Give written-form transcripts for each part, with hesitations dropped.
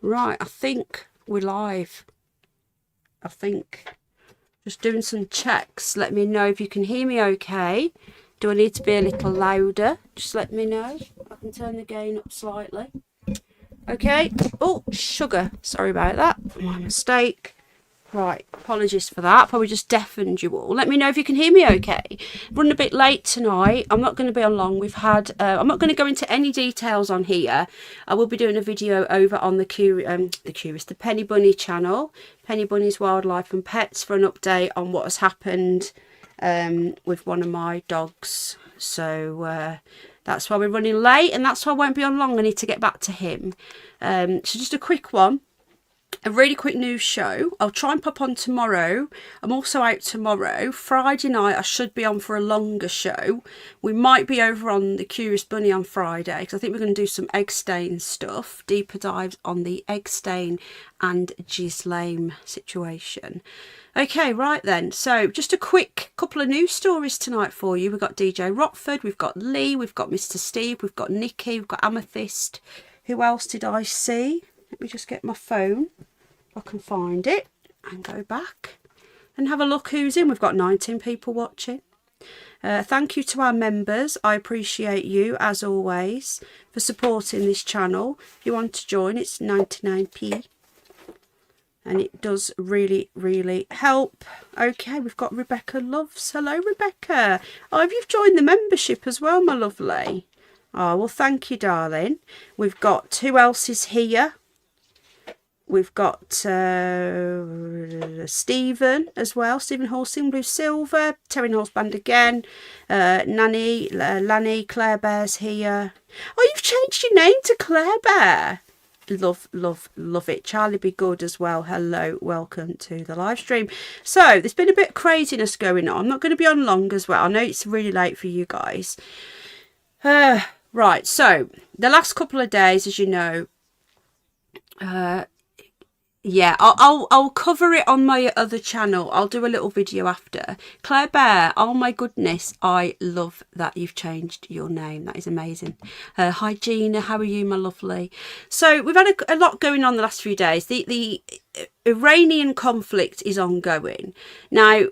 Right, I think we're live. I think. Just doing some checks. Let me know if you can hear me okay. Do I need to be a little louder? Just let me know. I can turn the gain up slightly. Okay. Oh, sugar. Sorry about that. My mistake. Right, apologies for that. Probably just deafened you all. Let me know if you can hear me okay. Running a bit late tonight. I'm not going to be on long. We've had, I'm not going to go into any details on here. I will be doing a video over on the Penny Bunny channel, Penny Bunny's Wildlife and Pets, for an update on what has happened with one of my dogs. So that's why we're running late, and that's why I won't be on long. I need to get back to him. So just a quick one. A really quick news show. I'll try and pop on tomorrow. I'm also out tomorrow. Friday night I should be on for a longer show. We might be over on the Curious Bunny on Friday, because I think we're going to do some egg stain stuff. Deeper dives on the egg stain and Ghislaine situation. Okay, right then. So just a quick couple of news stories tonight for you. We've got DJ Rockford, we've got Lee, we've got Mr. Steve, we've got Nikki, we've got Amethyst. Who else did I see? Let me just get my phone, if I can find it, and go back and have a look who's in. We've got 19 people watching. Thank you to our members. I appreciate you, as always, for supporting this channel. If you want to join, it's 99p. And it does really, really help. Okay, we've got Rebecca Loves. Hello, Rebecca. Oh, have you joined the membership as well, my lovely? Oh, well, thank you, darling. We've got, who else is here? We've got Stephen as well, Stephen Halsing, Blue Silver, Terry Knowles Band again, Nanny, Lanny, Claire Bear's here. Oh, you've changed your name to Claire Bear. Love, love, love it. Charlie Be Good as well. Hello, welcome to the live stream. So there's been a bit of craziness going on. I'm not going to be on long as well. I know it's really late for you guys. Right, so the last couple of days, as you know, yeah, I'll cover it on my other channel. I'll do a little video after. Claire Bear, oh my goodness, I love that you've changed your name. That is amazing. Hi Gina, how are you, my lovely? So we've had a lot going on the last few days. The Iranian conflict is ongoing. Now,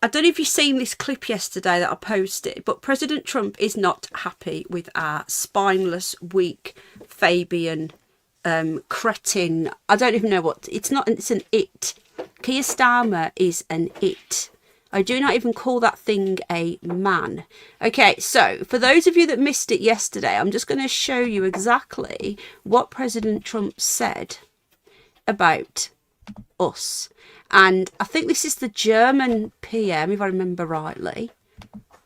I don't know if you've seen this clip yesterday that I posted, but President Trump is not happy with our spineless, weak Fabian cretin. I don't even know what it's not. It's an it. Keir Starmer is an it. I do not even call that thing a man. Okay, so for those of you that missed it yesterday, I'm just going to show you exactly what President Trump said about us. And I think this is the German PM, if I remember rightly.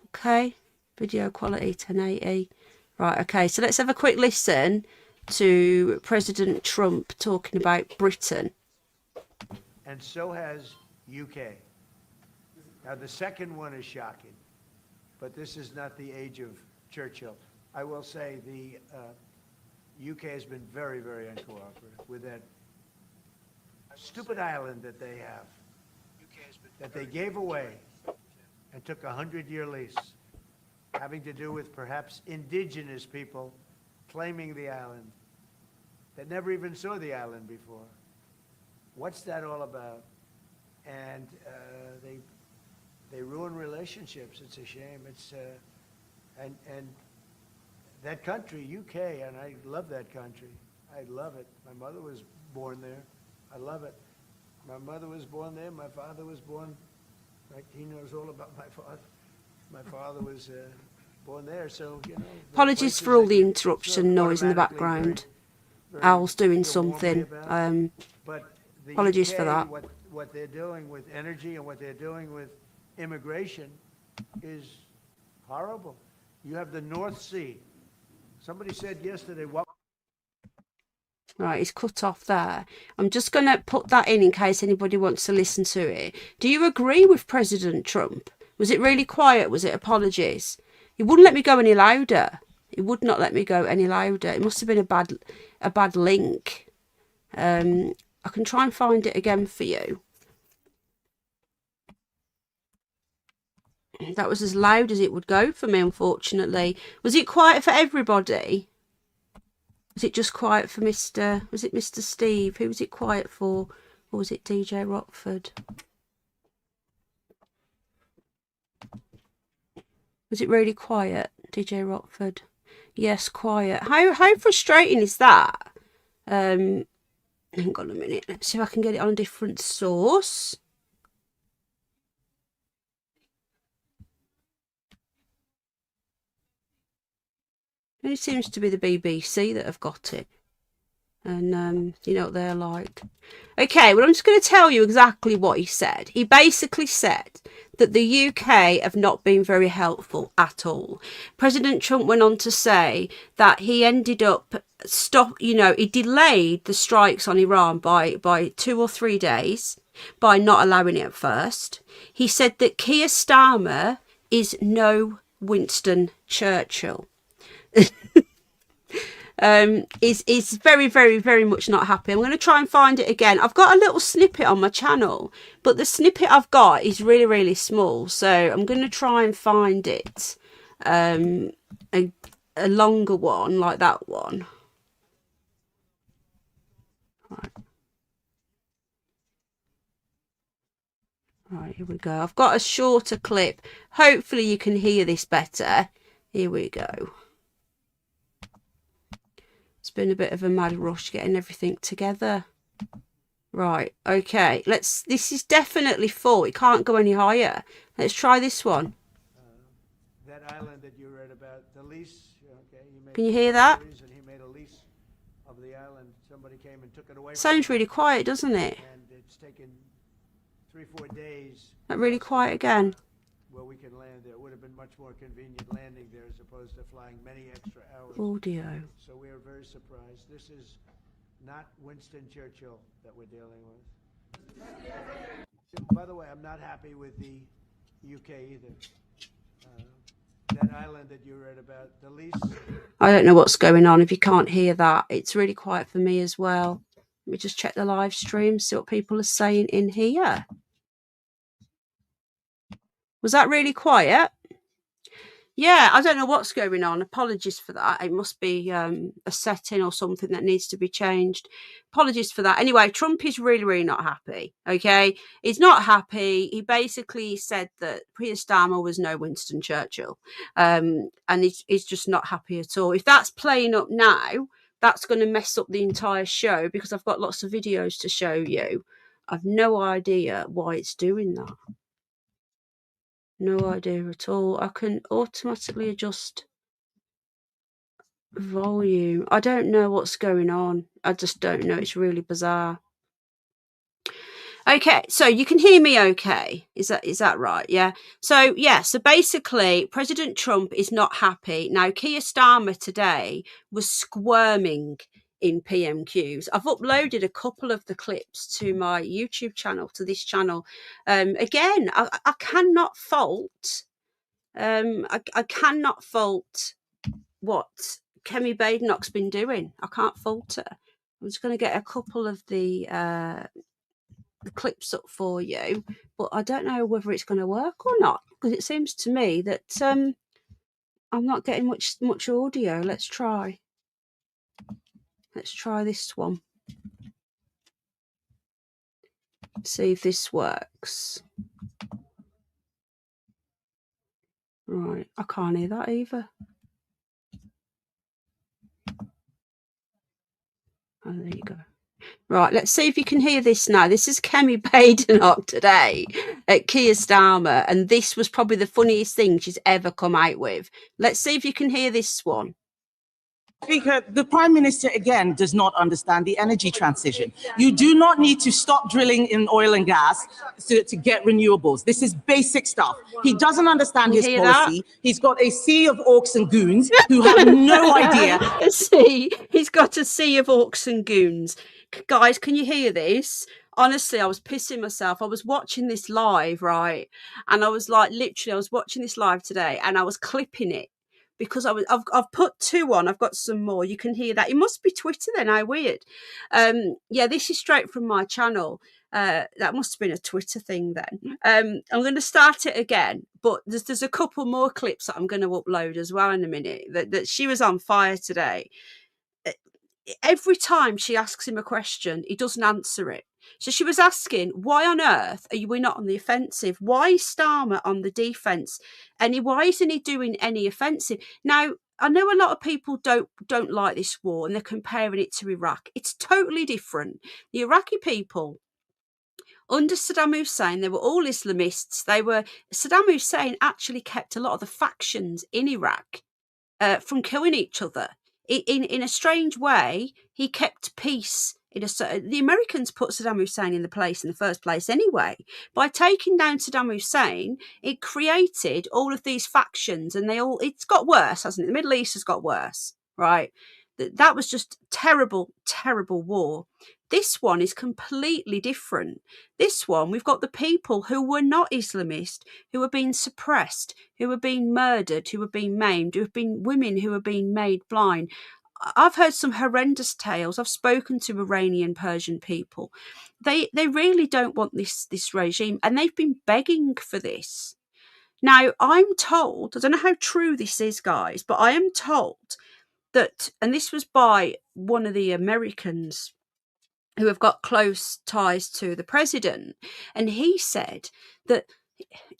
Okay, video quality 1080. Right, okay, so let's have a quick listen to President Trump talking about Britain. And so has UK. Now the second one is shocking, but this is not the age of Churchill. I will say the UK has been very, very uncooperative with that stupid island that they have, that they gave away and took a 100-year lease, having to do with perhaps indigenous people claiming the island that never even saw the island before. What's that all about? And they ruin relationships. It's a shame. It's and that country, UK, and I love that country. I love it. My mother was born there. I love it. My mother was born there. My father was born. Right? He knows all about my father. My father was born there, so you know. Apologies for all the interruption noise in the background. Al's doing something. But apologies UK, for that. What they're doing with energy and what they're doing with immigration is horrible. You have the North Sea. Somebody said yesterday, what? Right, it's cut off there. I'm just going to put that in case anybody wants to listen to it. Do you agree with President Trump? Was it really quiet? Was it apologies? He wouldn't let me go any louder. He would not let me go any louder. It must have been a bad link. I can try and find it again for you. That was as loud as it would go for me, unfortunately. Was it quiet for everybody? Was it just quiet for Mr. Was it Mr. Steve? Who was it quiet for? Or was it DJ Rockford? Was it really quiet, DJ Rockford? Yes, quiet. How frustrating is that? Hang on a minute. Let's see if I can get it on a different source. It seems to be the BBC that have got it. And you know what they're like. Okay, well, I'm just going to tell you exactly what he said. He basically said that the UK have not been very helpful at all. President Trump went on to say that he ended up he delayed the strikes on Iran by 2 or 3 days by not allowing it at first. He said that Keir Starmer is no Winston Churchill. Is very, very, very much not happy. I'm going to try and find it again. I've got a little snippet on my channel, but the snippet I've got is really, really small. So I'm going to try and find it, a longer one like that one. Right, here we go. I've got a shorter clip. Hopefully you can hear this better. Here we go. It's been a bit of a mad rush getting everything together. Right, okay. This is definitely full. It can't go any higher. Let's try this one. That island that you read about, the lease, okay, can you hear that? And he made a lease of the island. Somebody came and took it away. Sounds really quiet, doesn't it? And it's taken 3-4 days. That really quiet again. Where we can land there. It would have been much more convenient landing there as opposed to flying many extra hours. Audio. So we are very surprised. This is not Winston Churchill that we're dealing with. By the way, I'm not happy with the UK either. That island that you read about, the lease. I don't know what's going on. If you can't hear that, it's really quiet for me as well. Let me just check the live stream, see what people are saying in here. Was that really quiet? Yeah, I don't know what's going on. Apologies for that. It must be a setting or something that needs to be changed. Apologies for that. Anyway, Trump is really, really not happy. Okay, he's not happy. He basically said that Keir Starmer was no Winston Churchill, and he's just not happy at all. If that's playing up now, that's going to mess up the entire show because I've got lots of videos to show you. I've no idea why it's doing that. No idea at all. I can automatically adjust volume. I don't know what's going on. I just don't know. It's really bizarre. Okay, so you can hear me okay. Is that right? Yeah. So basically President Trump is not happy. Now Keir Starmer today was squirming in PMQs. I've uploaded a couple of the clips to my YouTube channel, to this channel. Again, I cannot fault I cannot fault what Kemi Badenoch's been doing. I can't fault her. I'm just going to get a couple of the clips up for you, but I don't know whether it's going to work or not, because it seems to me that I'm not getting much audio. Let's try this one. See if this works. Right, I can't hear that either. Oh, there you go. Right, let's see if you can hear this now. This is Kemi Badenoch today at Keir Starmer, and this was probably the funniest thing she's ever come out with. Let's see if you can hear this one. Speaker, the Prime Minister, again, does not understand the energy transition. You do not need to stop drilling in oil and gas to get renewables. This is basic stuff. He doesn't understand his policy. That? He's got a sea of orcs and goons who have no idea. He's got a sea of orcs and goons. Guys, can you hear this? Honestly, I was pissing myself. I was watching this live, right? And I was like, literally, I was watching this live today and I was clipping it. Because I've put 2 on. I've got some more. You can hear that. It must be Twitter then. How weird. Yeah, this is straight from my channel. That must have been a Twitter thing then. I'm going to start it again, but there's a couple more clips that I'm going to upload as well in a minute. That she was on fire today. every time she asks him a question, he doesn't answer it. So she was asking, why on earth are we not on the offensive? Why is Starmer on the defense? And why isn't he doing any offensive? Now, I know a lot of people don't like this war, and they're comparing it to Iraq. It's totally different. The Iraqi people, under Saddam Hussein, they were all Islamists. Saddam Hussein actually kept a lot of the factions in Iraq from killing each other. In a strange way, he kept peace. The Americans put Saddam Hussein in the first place anyway. By taking down Saddam Hussein, it created all of these factions, and it's got worse, hasn't it? The Middle East has got worse, right? That was just terrible, terrible war. This one is completely different. This one, we've got the people who were not Islamist, who were being suppressed, who were being murdered, who were being maimed, who have been women who are being made blind. I've heard some horrendous tales. I've spoken to Iranian Persian people. They really don't want this regime, and they've been begging for this. Now, I'm told, I don't know how true this is, guys, but I am told that, and this was by one of the Americans who have got close ties to the president, and he said that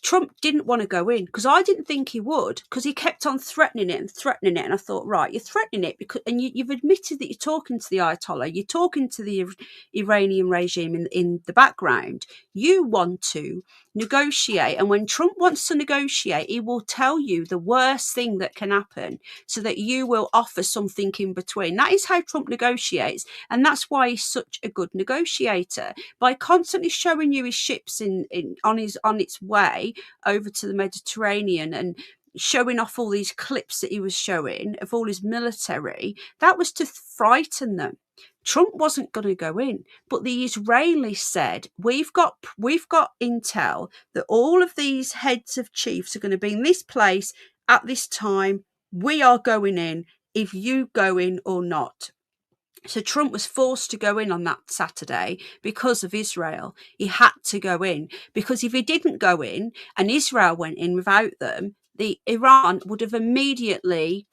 Trump didn't want to go in, because I didn't think he would, because he kept on threatening it, and I thought, right, you're threatening it because, and you've admitted that you're talking to the Ayatollah, you're talking to the Iranian regime in the background. You want to negotiate, and when Trump wants to negotiate, he will tell you the worst thing that can happen so that you will offer something in between. That is how Trump negotiates, and that's why he's such a good negotiator. By constantly showing you his ships on its way over to the Mediterranean and showing off all these clips that he was showing of all his military, that was to frighten them. Trump wasn't going to go in, but the Israelis said, we've got intel that all of these heads of chiefs are going to be in this place at this time. We are going in, if you go in or not. So Trump was forced to go in on that Saturday because of Israel. He had to go in, because if he didn't go in and Israel went in without them, Iran would have immediately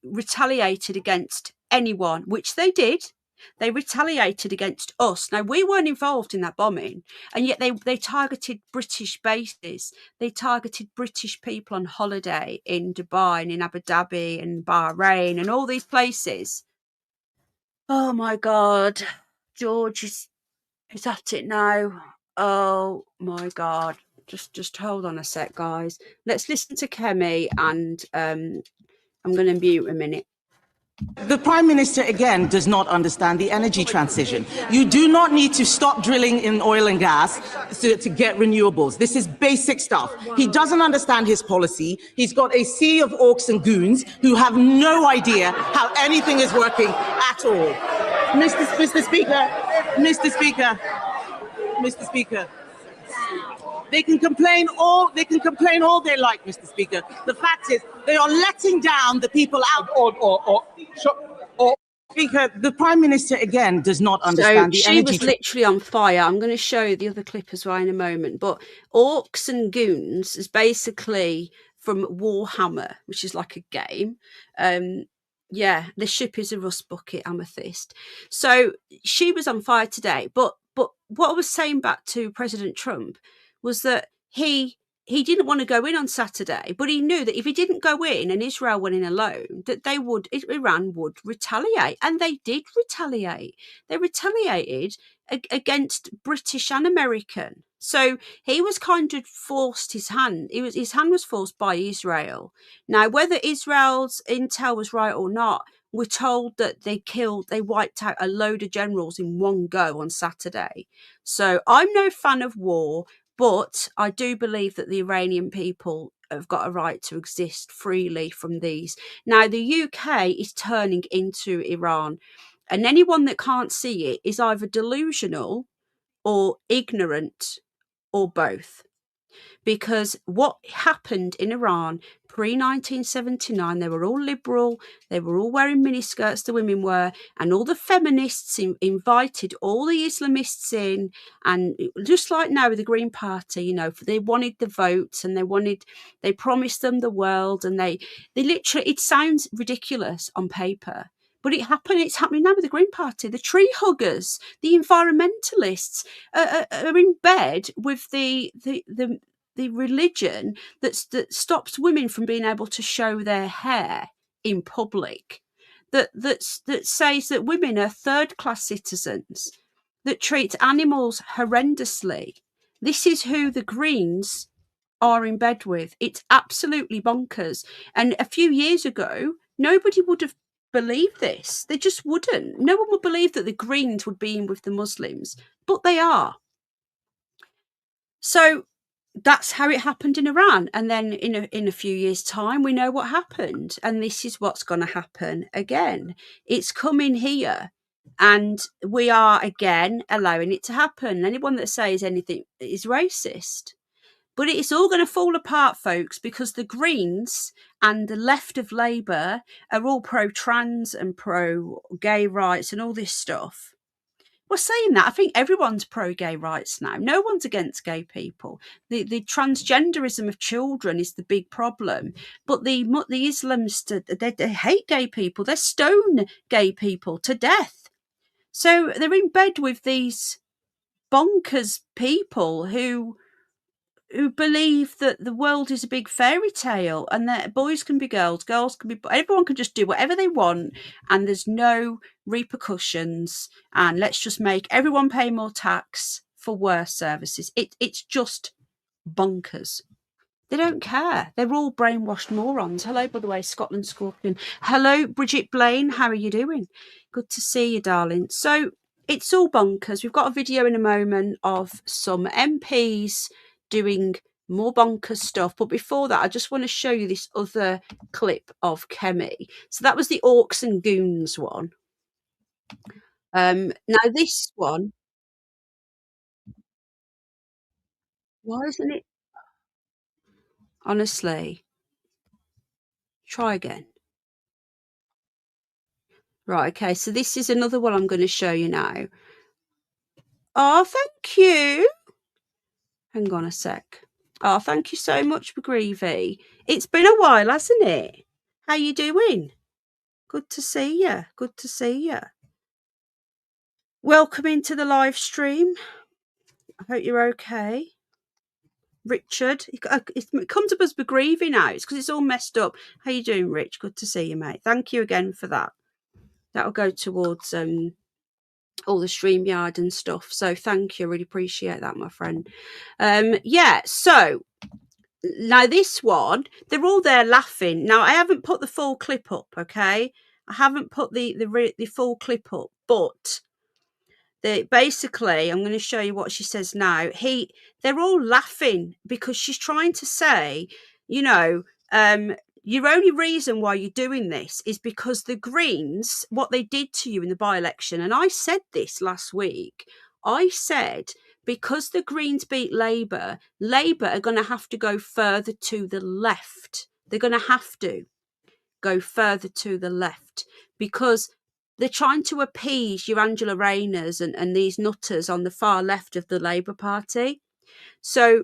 retaliated against anyone, which they did. They retaliated against us. Now, we weren't involved in that bombing, and yet they targeted British bases. They targeted British people on holiday in Dubai and in Abu Dhabi and Bahrain and all these places. Oh my God, George is at it now. Oh my God. Just hold on a sec, guys. Let's listen to Kemi, and I'm going to mute a minute. The Prime Minister, again, does not understand the energy transition. You do not need to stop drilling in oil and gas to get renewables. This is basic stuff. He doesn't understand his policy. He's got a sea of orcs and goons who have no idea how anything is working at all. Mr. Speaker. They can complain all they like, Mr. Speaker. The fact is, they are letting down the people out. Speaker, the Prime Minister, again, does not understand the energy. She was literally on fire. I'm going to show you the other clip as well in a moment. But Orcs and Goons is basically from Warhammer, which is like a game. Yeah, the ship is a rust bucket amethyst. So she was on fire today. But what I was saying back to President Trump was that he didn't want to go in on Saturday, but he knew that if he didn't go in and Israel went in alone, that Iran would retaliate. And they did retaliate. They retaliated against British and American. So he was kind of forced his hand. His hand was forced by Israel. Now, whether Israel's intel was right or not, we're told that they wiped out a load of generals in one go on Saturday. So I'm no fan of war, but I do believe that the Iranian people have got a right to exist freely from these. Now, the UK is turning into Iran, and anyone that can't see it is either delusional or ignorant or both. Because what happened in Iran pre-1979, they were all liberal, they were all wearing miniskirts, the women were, and all the feminists invited all the Islamists in, and just like now with the Green Party, you know, they wanted the votes, and they promised them the world, and they literally, it sounds ridiculous on paper, But it's happening now with the Green Party. The tree huggers, the environmentalists are in bed with the religion that stops women from being able to show their hair in public, that says that women are third-class citizens, that treats animals horrendously. This is who the Greens are in bed with. It's absolutely bonkers. And a few years ago, nobody would have believed this. They just wouldn't. No one would believe that the Greens would be in with the Muslims, but they are. So that's how it happened in Iran. And then in a few years' time, we know what happened. And this is what's going to happen again. It's coming here. And we are, again, allowing it to happen. Anyone that says anything is racist. But it's all going to fall apart, folks, because the Greens and the left of Labour are all pro-trans and pro-gay rights and all this stuff. Well, saying that, I think everyone's pro-gay rights now. No one's against gay people. The transgenderism of children is the big problem. But the Islamists, they hate gay people. They stone gay people to death. So they're in bed with these bonkers people who believe that the world is a big fairy tale and that boys can be girls can be, everyone can just do whatever they want and there's no repercussions, and let's just make everyone pay more tax for worse services. It's just bonkers. They don't care. They're all brainwashed morons. Hello, by the way, Scotland Scorpion. Hello, Bridget Blaine. How are you doing? Good to see you, darling. So it's all bonkers. We've got a video in a moment of some MPs doing more bonkers stuff. But before that, I just want to show you this other clip of Kemi. So that was the Orcs and Goons one. Now this one, why isn't it? Honestly, try again. Right, okay, so this is another one I'm going to show you now. Oh, thank you. Hang on a sec. Oh, thank you so much, McGreevy. It's been a while, hasn't it? How you doing? Good to see you. Good to see you. Welcome into the live stream. I hope you're okay. Richard, it comes up as McGreevy now. It's because it's all messed up. How you doing, Rich? Good to see you, mate. Thank you again for that. That'll go towards all the StreamYard and stuff. So thank you. Really appreciate that, my friend. Yeah, so now this one, they're all there laughing. Now, I haven't put the full clip up, okay? I haven't put the full clip up, but basically, I'm going to show you what she says now. They're all laughing because she's trying to say, you know, your only reason why you're doing this is because the Greens, what they did to you in the by-election, and I said this last week, I said, because the Greens beat Labour, Labour are going to have to go further to the left. They're going to have to go further to the left because they're trying to appease your Angela Rayners and these nutters on the far left of the Labour Party. So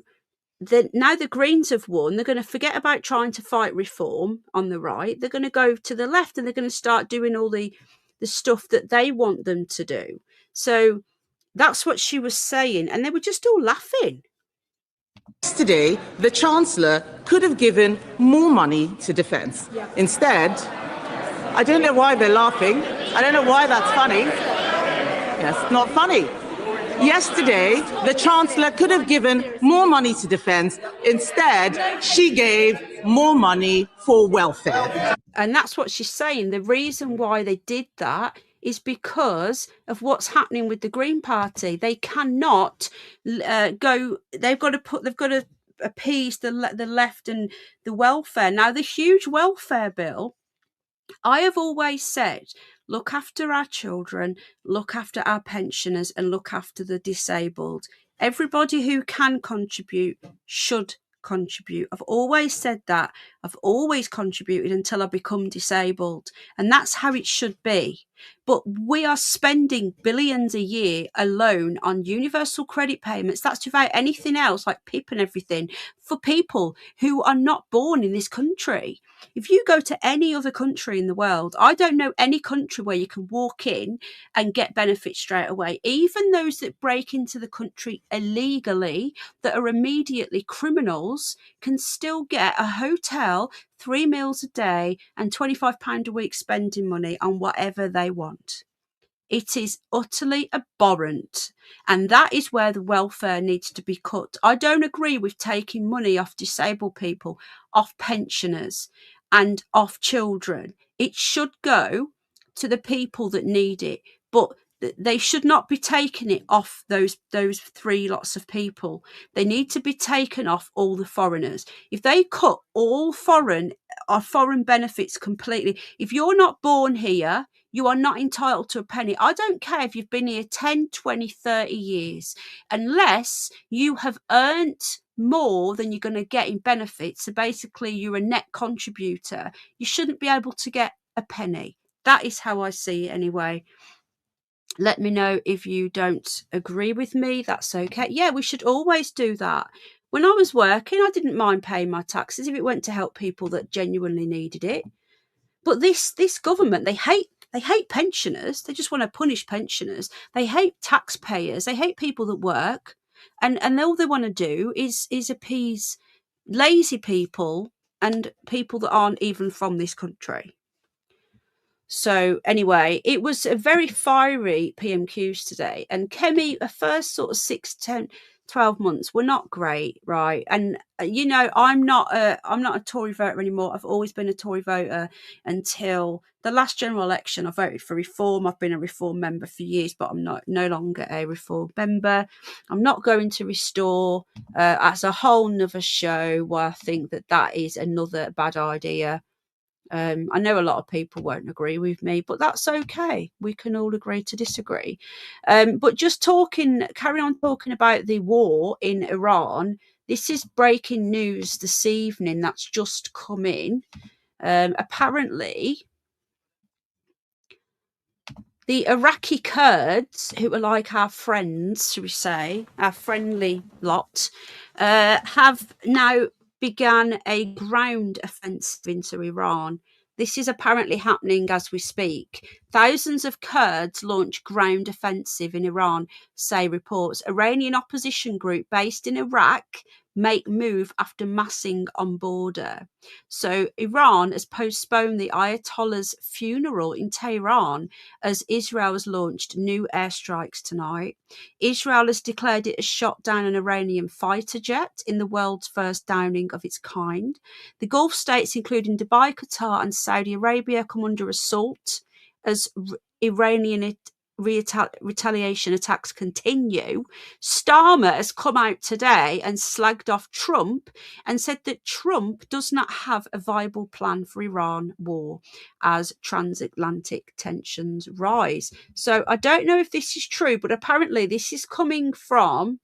now the Greens have won, they're going to forget about trying to fight reform on the right. They're going to go to the left and they're going to start doing all the stuff that they want them to do. So that's what she was saying. And they were just all laughing. Yesterday, the Chancellor could have given more money to defence. Instead, I don't know why they're laughing. I don't know why that's funny. Yes, not funny. Yesterday, the Chancellor could have given more money to defence. Instead, she gave more money for welfare. And that's what she's saying. The reason why they did that is because of what's happening with the Green Party. They cannot go. They've got to appease the left and the welfare. Now, the huge welfare bill, I have always said, look after our children, look after our pensioners, and look after the disabled. Everybody who can contribute should contribute. I've always said that. I've always contributed until I become disabled. And that's how it should be. But we are spending billions a year alone on universal credit payments. That's without anything else like PIP and everything for people who are not born in this country. If you go to any other country in the world, I don't know any country where you can walk in and get benefits straight away. Even those that break into the country illegally, that are immediately criminals, can still get a hotel, 3 meals a day, and £25 a week spending money on whatever they want. It is utterly abhorrent, and that is where the welfare needs to be cut. I don't agree with taking money off disabled people, off pensioners, and off children. It should go to the people that need it, but they should not be taking it off those three lots of people. They need to be taken off all the foreigners. If they cut all foreign benefits completely, if you're not born here, you are not entitled to a penny. I don't care if you've been here 10, 20, 30 years, unless you have earned more than you're going to get in benefits. So basically, you're a net contributor. You shouldn't be able to get a penny. That is how I see it anyway. Let me know if you don't agree with me. That's okay. Yeah, we should always do that. When I was working, I didn't mind paying my taxes if it went to help people that genuinely needed it. But this government, they hate pensioners. They just want to punish pensioners. They hate taxpayers. They hate people that work, and all they want to do is appease lazy people and people that aren't even from this country. So anyway, it was a very fiery PMQs today, and Kemi, the first sort of 6, 10, 12 months were not great, right? And you know, I'm not a Tory voter anymore. I've always been a Tory voter until the last general election. I voted for Reform. I've been a Reform member for years, but I'm no longer a Reform member. I'm not going to Restore. As a whole nother show where I think that is another bad idea. I know a lot of people won't agree with me, but that's okay. We can all agree to disagree. But just carry on talking about the war in Iran. This is breaking news this evening that's just come in. Apparently, the Iraqi Kurds, who are like our friends, shall we say, our friendly lot, have now began a ground offensive into Iran. This is apparently happening as we speak. Thousands of Kurds launch ground offensive in Iran, say reports. Iranian opposition group based in Iraq make move after massing on border. So Iran has postponed the Ayatollah's funeral in Tehran as Israel has launched new airstrikes tonight. Israel has declared it has shot down an Iranian fighter jet in the world's first downing of its kind. The Gulf states, including Dubai, Qatar and Saudi Arabia, come under assault as Iranian retaliation attacks continue. Starmer has come out today and slagged off Trump and said that Trump does not have a viable plan for Iran war as transatlantic tensions rise. So I don't know if this is true, but apparently this is coming from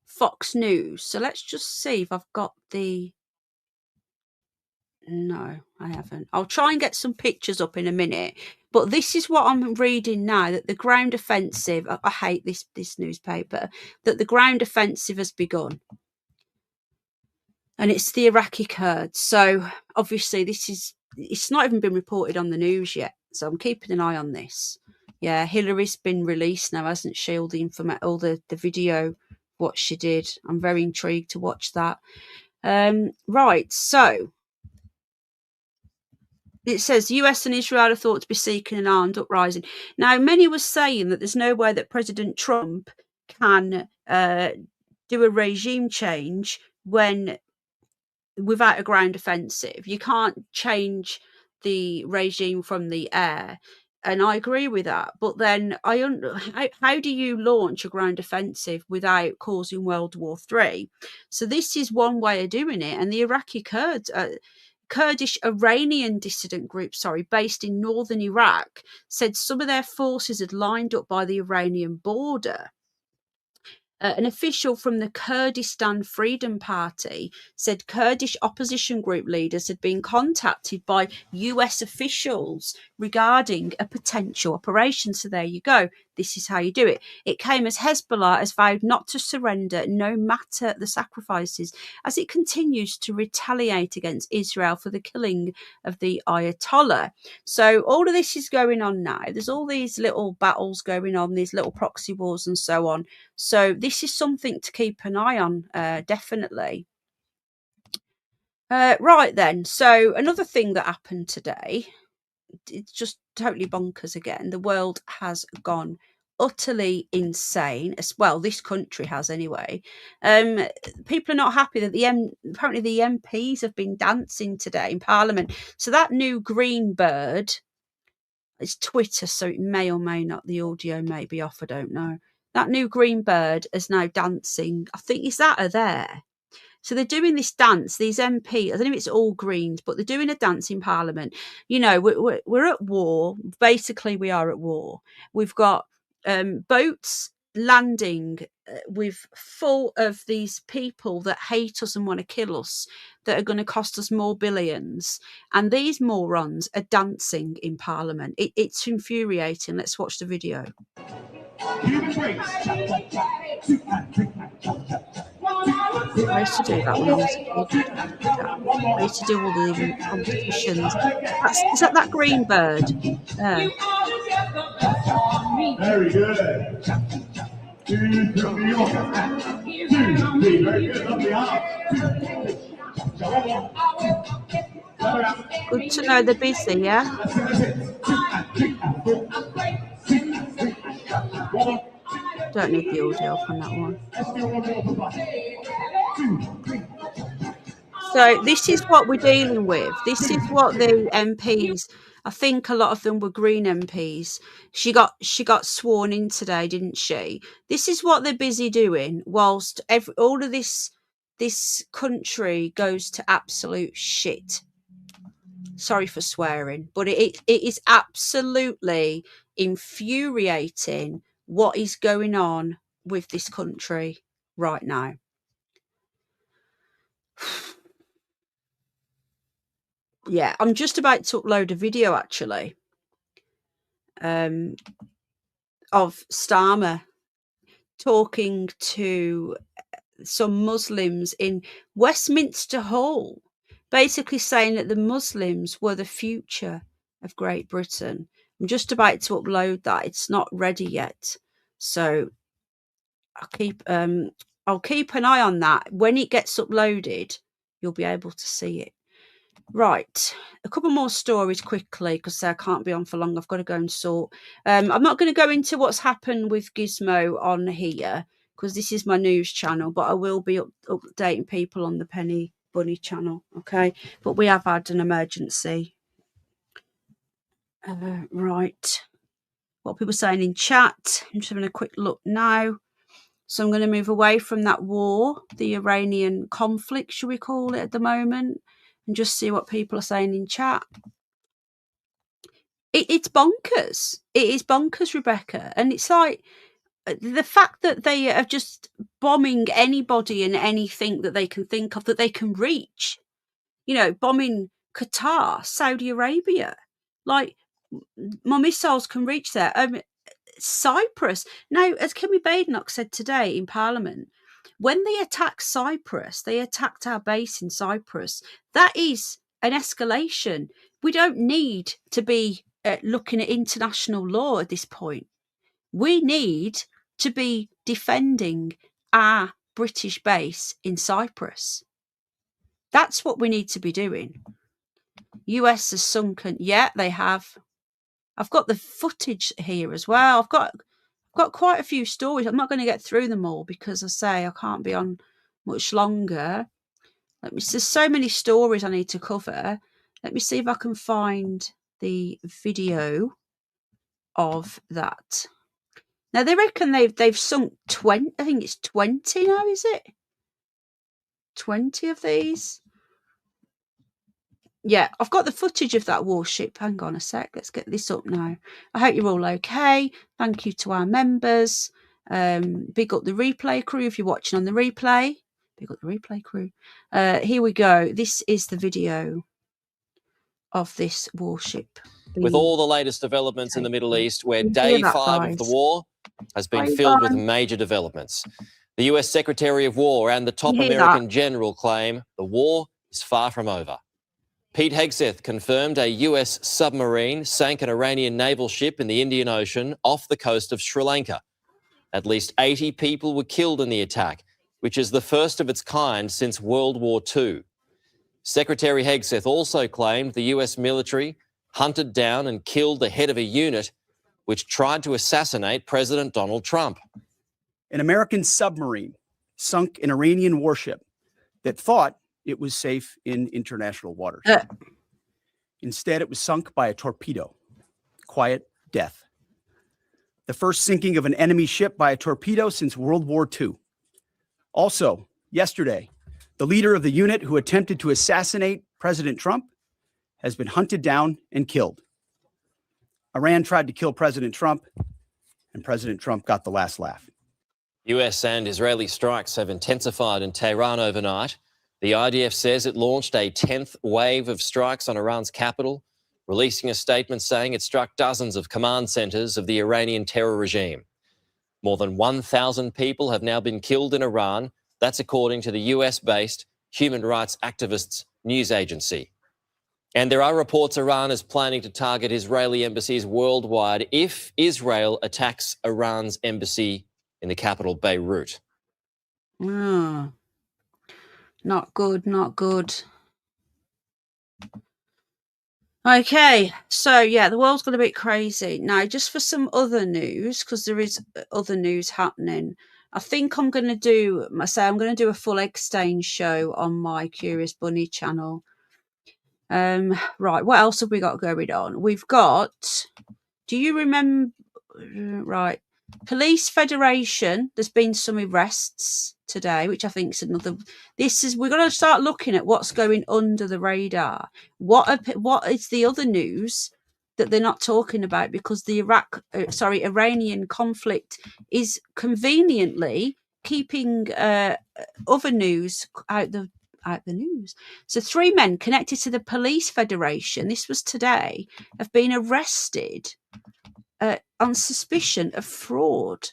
Fox News. So let's just see if I've got the... No, I haven't. I'll try and get some pictures up in a minute. But this is what I'm reading now, that the ground offensive, I hate this newspaper, that the ground offensive has begun. And it's the Iraqi Kurds. So obviously it's not even been reported on the news yet. So I'm keeping an eye on this. Yeah, Hillary's been released now, hasn't she? All the video, what she did. I'm very intrigued to watch that. Right, so... It says US and Israel are thought to be seeking an armed uprising. Now, many were saying that there's no way that President Trump can do a regime change without a ground offensive. You can't change the regime from the air. And I agree with that. But then how do you launch a ground offensive without causing World War III? So this is one way of doing it. And the Iraqi Kurdish Iranian dissident group, based in northern Iraq, said some of their forces had lined up by the Iranian border. An official from the Kurdistan Freedom Party said Kurdish opposition group leaders had been contacted by US officials regarding a potential operation. So there you go. This is how you do it. It came as Hezbollah has vowed not to surrender no matter the sacrifices, as it continues to retaliate against Israel for the killing of the Ayatollah. So all of this is going on now. There's all these little battles going on, these little proxy wars and so on. So this is something to keep an eye on, definitely. Right then, so another thing that happened today, it's just totally bonkers again. The world has gone utterly insane, as well, this country has anyway. People are not happy that apparently the MPs have been dancing today in Parliament. So that new green bird, it's Twitter, so it may or may not, the audio may be off, I don't know. That new green bird is now dancing. I think, is that her there? So they're doing this dance, these MPs, I don't know if it's all Greens, but they're doing a dance in Parliament. You know, we're at war. Basically, we are at war. We've got boats landing with full of these people that hate us and want to kill us, that are going to cost us more billions. And these morons are dancing in Parliament. It's infuriating. Let's watch the video. I used to do that when I was a kid. I used to do all the competitions. Is that green bird? There. Very good. Good to know they're busy, yeah? Don't need the audio up on that one. So this is what we're dealing with. This is what the MPs, I think a lot of them were Green MPs. She got sworn in today, didn't she? This is what they're busy doing whilst all of this country goes to absolute shit. Sorry for swearing, but it is absolutely infuriating what is going on with this country right now. Yeah, I'm just about to upload a video actually of Starmer talking to some Muslims in Westminster Hall, basically saying that the Muslims were the future of Great Britain. I'm just about to upload that. It's not ready yet, so I'll keep an eye on that. When it gets uploaded, you'll be able to see it. Right, a couple more stories quickly because I can't be on for long. I've got to go and sort. I'm not going to go into what's happened with Gizmo on here because this is my news channel, but I will be updating people on the Penny Bunny channel, okay? But we have had an emergency. Right, what are people saying in chat? I'm just having a quick look now. So I'm going to move away from that war, the Iranian conflict, should we call it at the moment, and just see what people are saying in chat. It's bonkers. It is bonkers, Rebecca. And it's like the fact that they are just bombing anybody and anything that they can think of, that they can reach. You know, bombing Qatar, Saudi Arabia. Like, my missiles can reach there. Cyprus. Now, as Kimmy Badenoch said today in Parliament, when they attacked Cyprus, they attacked our base in Cyprus. That is an escalation. We don't need to be looking at international law at this point. We need to be defending our British base in Cyprus. That's what we need to be doing. US has sunken. Yeah, they have. I've got the footage here as well. I've got quite a few stories. I'm not going to get through them all because I say I can't be on much longer. There's so many stories I need to cover. Let me see if I can find the video of that. Now they reckon they've sunk 20. I think it's 20 now. Is it 20 of these? Yeah, I've got the footage of that warship. Hang on a sec. Let's get this up now. I hope you're all okay. Thank you to our members. Big up the replay crew if you're watching on the replay. Big up the replay crew. Here we go. This is the video of this warship. With all the latest developments in the Middle East, where You hear day that, 5 of the guys? war has been Hi, filled with Yvonne. major developments. The US Secretary of War and the top You hear American general claim the war is far from over. Pete Hegseth confirmed a US submarine sank an Iranian naval ship in the Indian Ocean off the coast of Sri Lanka. At least 80 people were killed in the attack, which is the first of its kind since World War II. Secretary Hegseth also claimed the US military hunted down and killed the head of a unit which tried to assassinate President Donald Trump. An American submarine sunk an Iranian warship that thought it was safe in international waters. Instead, it was sunk by a torpedo. Quiet death. The first sinking of an enemy ship by a torpedo since World War II. Also, yesterday, the leader of the unit who attempted to assassinate President Trump has been hunted down and killed. Iran tried to kill President Trump, and President Trump got the last laugh. US and Israeli strikes have intensified in Tehran overnight. The IDF says it launched a 10th wave of strikes on Iran's capital, releasing a statement saying it struck dozens of command centres of the Iranian terror regime. More than 1,000 people have now been killed in Iran. That's according to the US-based human rights activists news agency. And there are reports Iran is planning to target Israeli embassies worldwide if Israel attacks Iran's embassy in the capital, Beirut. Not good, not good. Okay, so yeah, the world's got a bit crazy. Now, just for some other news, because there is other news happening, I think I'm going to do a full exchange show on my Curious Bunny channel. Right, what else have we got going on? We've got, do you remember, right, Police Federation, there's been some arrests today, which I think is another, we're going to start looking at what's going under the radar. What is the other news that they're not talking about, because the Iranian conflict is conveniently keeping other news out the news. So 3 men connected to the Police Federation, this was today, have been arrested on suspicion of fraud.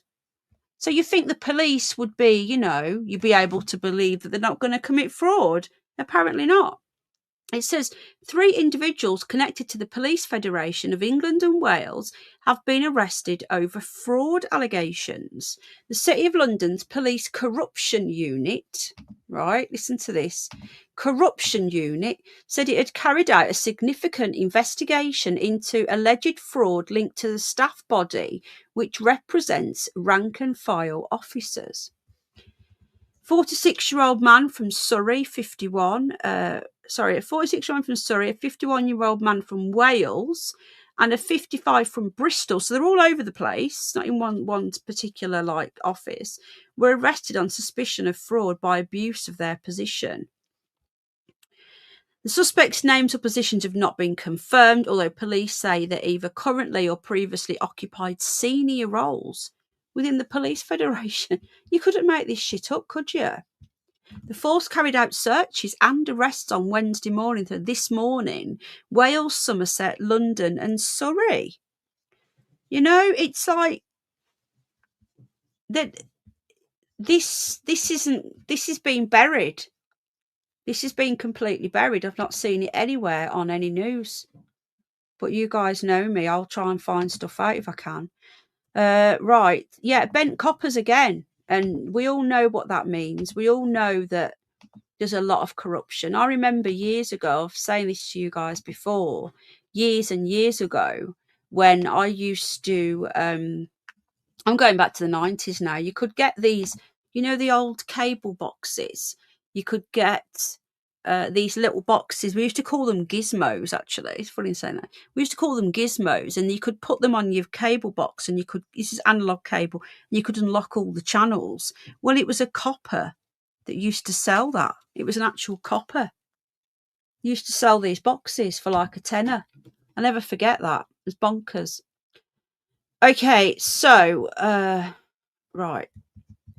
So you think the police would be, you'd be able to believe that they're not going to commit fraud? Apparently not. It says 3 individuals connected to the Police Federation of England and Wales have been arrested over fraud allegations. The City of London's Police Corruption Unit, right, listen to this, Corruption Unit said it had carried out a significant investigation into alleged fraud linked to the staff body, which represents rank and file officers. 46-year-old man from Surrey, a 46-year-old man from Surrey, a 51-year-old man from Wales, and a 55 from Bristol. So they're all over the place, not in one particular office, were arrested on suspicion of fraud by abuse of their position. The suspects' names or positions have not been confirmed, although police say they either currently or previously occupied senior roles within the Police Federation. You couldn't make this shit up, could you? The force carried out searches and arrests on Wednesday morning, so this morning, Wales, Somerset, London and Surrey. It's like that. This is being buried. This has been completely buried. I've not seen it anywhere on any news. But you guys know me. I'll try and find stuff out if I can. Right. Yeah, bent coppers again. And we all know what that means. We all know that there's a lot of corruption. I remember years ago, I've saying this to you guys before, years and years ago, when I used to, I'm going back to the 90s now, you could get these, the old cable boxes. You could get these little boxes. We used to call them gizmos, actually. It's funny saying that. We used to call them gizmos, and you could put them on your cable box, and this is analog cable, and you could unlock all the channels. Well, it was a copper that used to sell that. It was an actual copper. You used to sell these boxes for like a tenner. I'll never forget that. It was bonkers. Okay, so Right.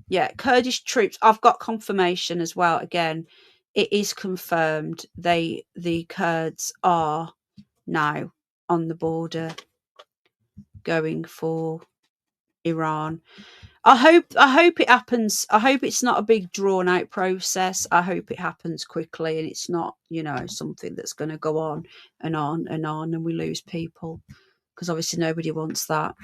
Yeah, Kurdish troops. I've got confirmation as well. Again, it is confirmed. The Kurds are now on the border going for Iran. I hope it happens. I hope it's not a big drawn out process. I hope it happens quickly and it's not, you know, something that's going to go on and on and on and we lose people, because obviously nobody wants that.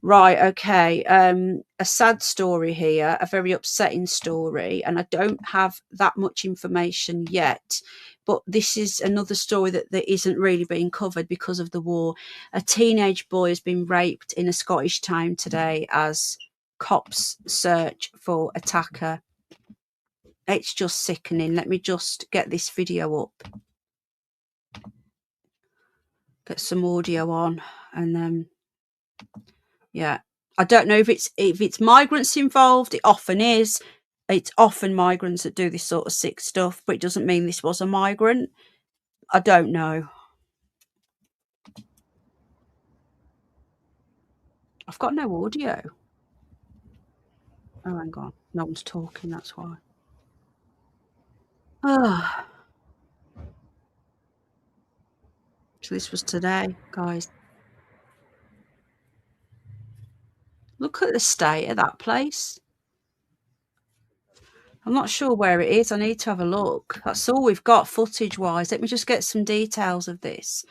Right, okay. A sad story here, a very upsetting story, and I don't have that much information yet, but this is another story that isn't really being covered because of the war. A teenage boy has been raped in a Scottish town today as cops search for attacker. It's just sickening. Let me just get this video up, get some audio on, and yeah, I don't know if it's migrants involved. It often is. It's often migrants that do this sort of sick stuff, but it doesn't mean this was a migrant. I don't know. I've got no audio. Oh, hang on. No one's talking, that's why. Ah. So this was today, guys. Look at the state of that place. I'm not sure where it is. I need to have a look. That's all we've got footage-wise. Let me just get some details of this.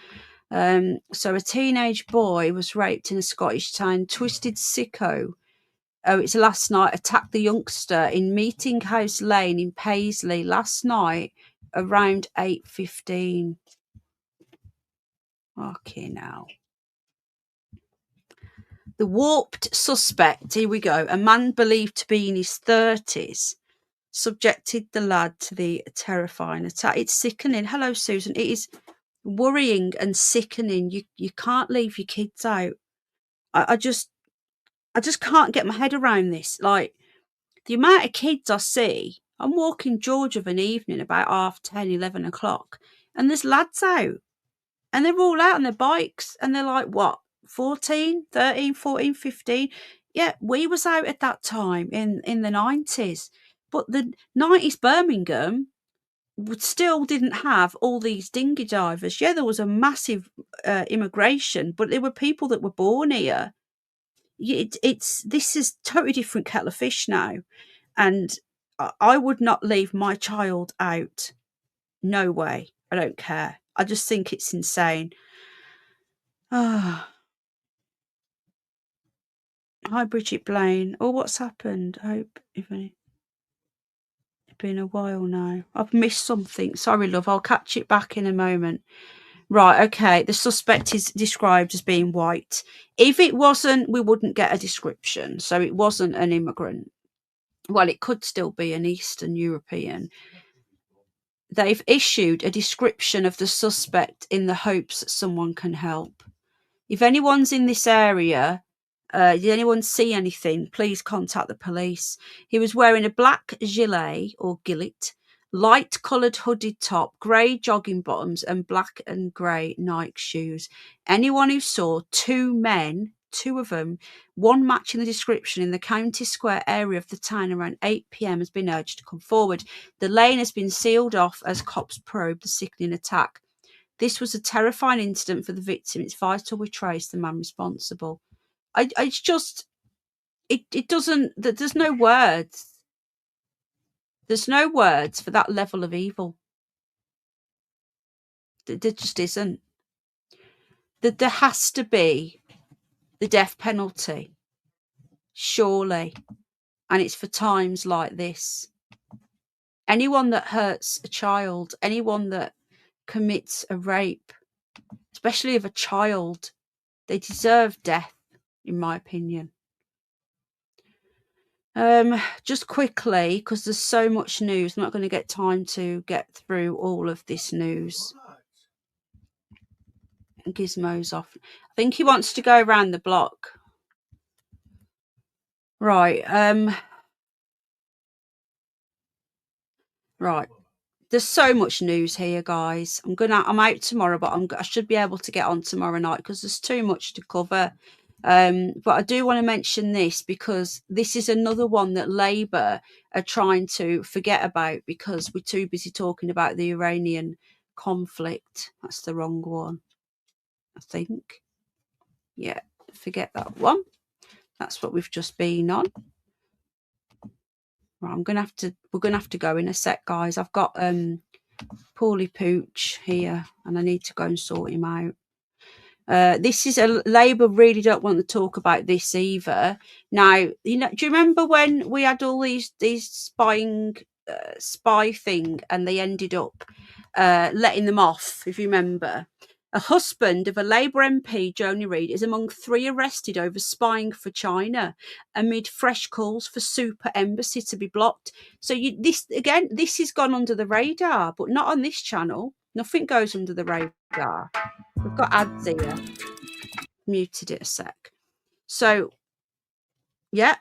So a teenage boy was raped in a Scottish town. Twisted sicko, it's last night, attacked the youngster in Meeting House Lane in Paisley last night around 8:15. Okay, now. The warped suspect, here we go, a man believed to be in his 30s, subjected the lad to the terrifying attack. It's sickening. Hello, Susan. It is worrying and sickening. You can't leave your kids out. I just can't get my head around this. Like, the amount of kids I see, I'm walking George of an evening about 10:30, 11 o'clock, and there's lads out, and they're all out on their bikes, and they're like, what, 14, 13, 14, 15? Yeah, we was out at that time in the 90s, but the 90s Birmingham still didn't have all these dinghy divers. Yeah, there was a massive immigration, but there were people that were born here. This is totally different kettle of fish now, and I would not leave my child out. No way. I don't care. I just think it's insane. Ah. Hi, Bridget Blaine. Oh, what's happened? I hope it's been a while now. I've missed something. Sorry, love. I'll catch it back in a moment. Right, okay. The suspect is described as being white. If it wasn't, we wouldn't get a description. So it wasn't an immigrant. Well, it could still be an Eastern European. They've issued a description of the suspect in the hopes that someone can help. If anyone's in this area, did anyone see anything, please contact the police. He was wearing a black gilet or gillet, light coloured hooded top, grey jogging bottoms and black and grey Nike shoes. Anyone who saw two men, two of them, one matching the description in the County Square area of the town around 8 p.m. has been urged to come forward. The lane has been sealed off as cops probe the sickening attack. This was a terrifying incident for the victim. It's vital we trace the man responsible. It's just, it doesn't, there's no words. There's no words for that level of evil. There just isn't. There has to be the death penalty, surely. And it's for times like this. Anyone that hurts a child, anyone that commits a rape, especially of a child, they deserve death, in my opinion. Just quickly, because there's so much news, I'm not going to get time to get through all of this news. Gizmo's off. I think he wants to go around the block. Right. Right. There's so much news here, guys. I'm out tomorrow, but I should be able to get on tomorrow night because there's too much to cover. But I do want to mention this because this is another one that Labour are trying to forget about because we're too busy talking about the Iranian conflict. That's the wrong one, I think. Yeah, forget that one. That's what we've just been on. Right, we're gonna have to go in a sec, guys. I've got Paulie Pooch here and I need to go and sort him out. This is a Labour really don't want to talk about this either. Now, you know, do you remember when we had all these spy thing and they ended up letting them off, if you remember? A husband of a Labour MP, Joni Reid, is among 3 arrested over spying for China amid fresh calls for Super Embassy to be blocked. So this has gone under the radar, but not on this channel. Nothing goes under the radar. We've got ads here. Muted it a sec. So, yeah,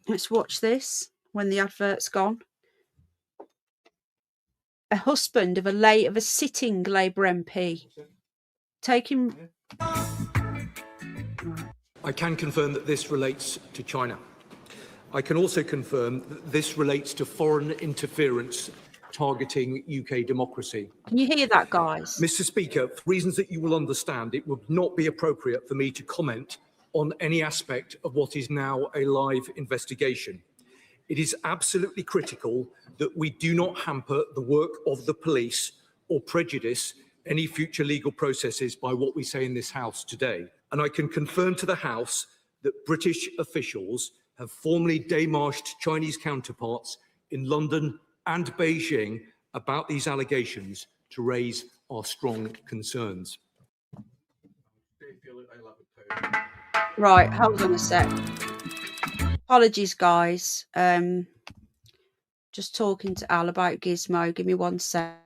let's watch this when the advert's gone. A husband of a sitting Labour MP. Take him. I can confirm that this relates to China. I can also confirm that this relates to foreign interference targeting UK democracy. Can you hear that, guys? Mr. Speaker, for reasons that you will understand, it would not be appropriate for me to comment on any aspect of what is now a live investigation. It is absolutely critical that we do not hamper the work of the police or prejudice any future legal processes by what we say in this House today. And I can confirm to the House that British officials have formally démarched Chinese counterparts in London and Beijing about these allegations to raise our strong concerns. Right, hold on a sec. Apologies, guys. Just talking to Al about Gizmo. Give me 1 sec.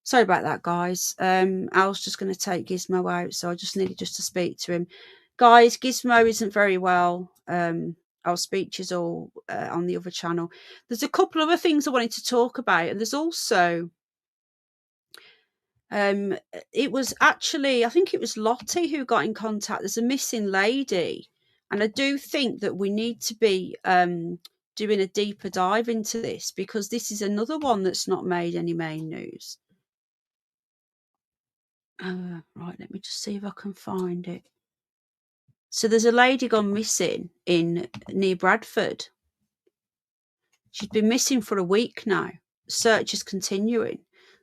Sorry about that, guys. Al's just going to take Gizmo out, so I just needed to speak to him. Guys, Gizmo isn't very well. Our speech is all on the other channel. There's a couple other things I wanted to talk about, and there's also it was actually, I think it was Lottie who got in contact. There's a missing lady, and I do think that we need to be doing a deeper dive into this because this is another one that's not made any main news. Right, let me just see if I can find it. So there's a lady gone missing near Bradford. She's been missing for a week now. Search is continuing.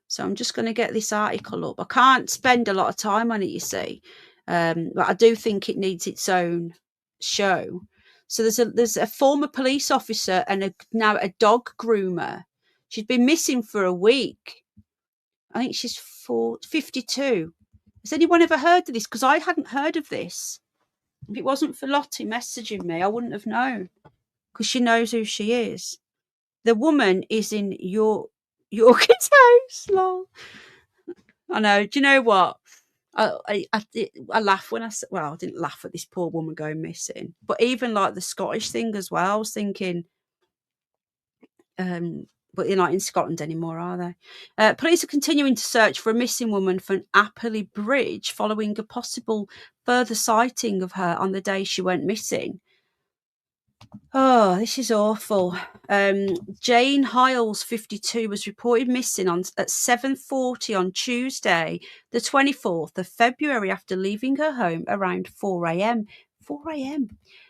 So I'm just going to get this article up. I can't spend a lot of time on it, you see, but I do think it needs its own show. So there's a former police officer and now a dog groomer. She's been missing for a week. I think she's 52. Has anyone ever heard of this? Because I hadn't heard of this. If it wasn't for Lottie messaging me, I wouldn't have known. Because she knows who she is. The woman is in York's house. Lol. I know. Do you know what? I laugh when I didn't laugh at this poor woman going missing. But even like the Scottish thing as well, I was thinking, but they're not in Scotland anymore, are they? Police are continuing to search for a missing woman from Appley Bridge following a possible further sighting of her on the day she went missing. Oh, this is awful. Jane Hiles, 52, was reported missing at 7:40 on Tuesday, the 24th of February, after leaving her home around 4 a.m. 4 a.m.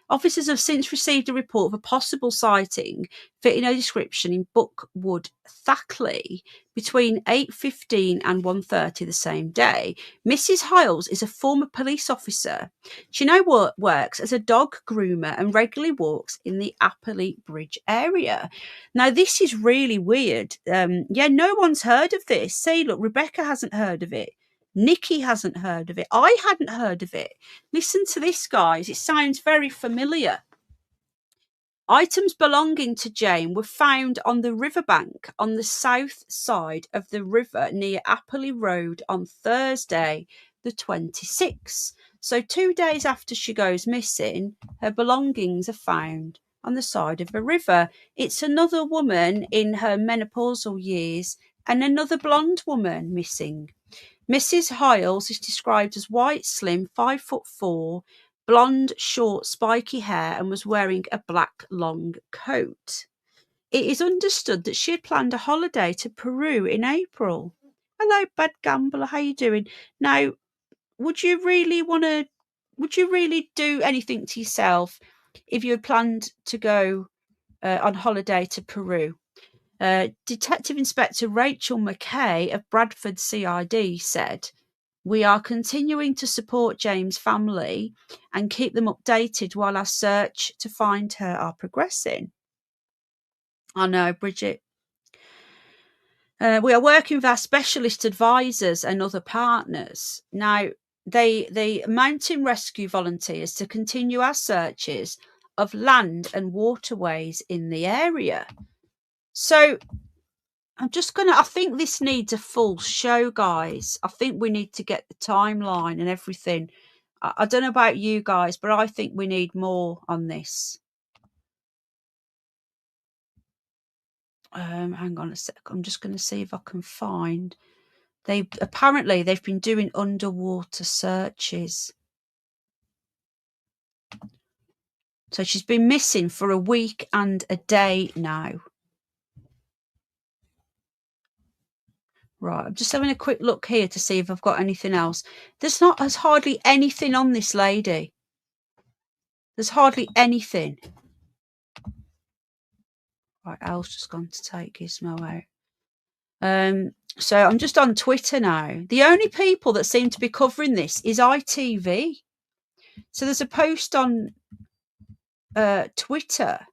Officers have since received a report of a possible sighting fitting a description in Bookwood, Thackley, between 8:15 and 1:30 the same day. Mrs. Hiles is a former police officer. She now works as a dog groomer and regularly walks in the Appley Bridge area. Now, this is really weird. No one's heard of this. See, look, Rebecca hasn't heard of it. Nikki hasn't heard of it. I hadn't heard of it. Listen to this, guys. It sounds very familiar. Items belonging to Jane were found on the riverbank on the south side of the river near Appley Road on Thursday, the 26th. So 2 days after she goes missing, her belongings are found on the side of a river. It's another woman in her menopausal years and another blonde woman missing. Mrs. Hiles is described as white, slim, 5'4", blonde, short, spiky hair, and was wearing a black long coat. It is understood that she had planned a holiday to Peru in April. Hello, Bad Gambler, how you doing? Now, would you really do anything to yourself if you had planned to go on holiday to Peru? Detective Inspector Rachel McKay of Bradford CID said, "We are continuing to support James' family and keep them updated while our search to find her are progressing." I know, Bridget. We are working with our specialist advisors and other partners. Now, the mountain rescue volunteers to continue our searches of land and waterways in the area. So I think this needs a full show, guys. I think we need to get the timeline and everything. I don't know about you guys, but I think we need more on this. Hang on a sec. I'm just going to see if I can find. They've been doing underwater searches. So she's been missing for a week and a day now. Right, I'm just having a quick look here to see if I've got anything else. There's hardly anything on this lady. There's hardly anything. Right, Al's just gone to take Gizmo out. So I'm just on Twitter now. The only people that seem to be covering this is ITV. So there's a post on Twitter.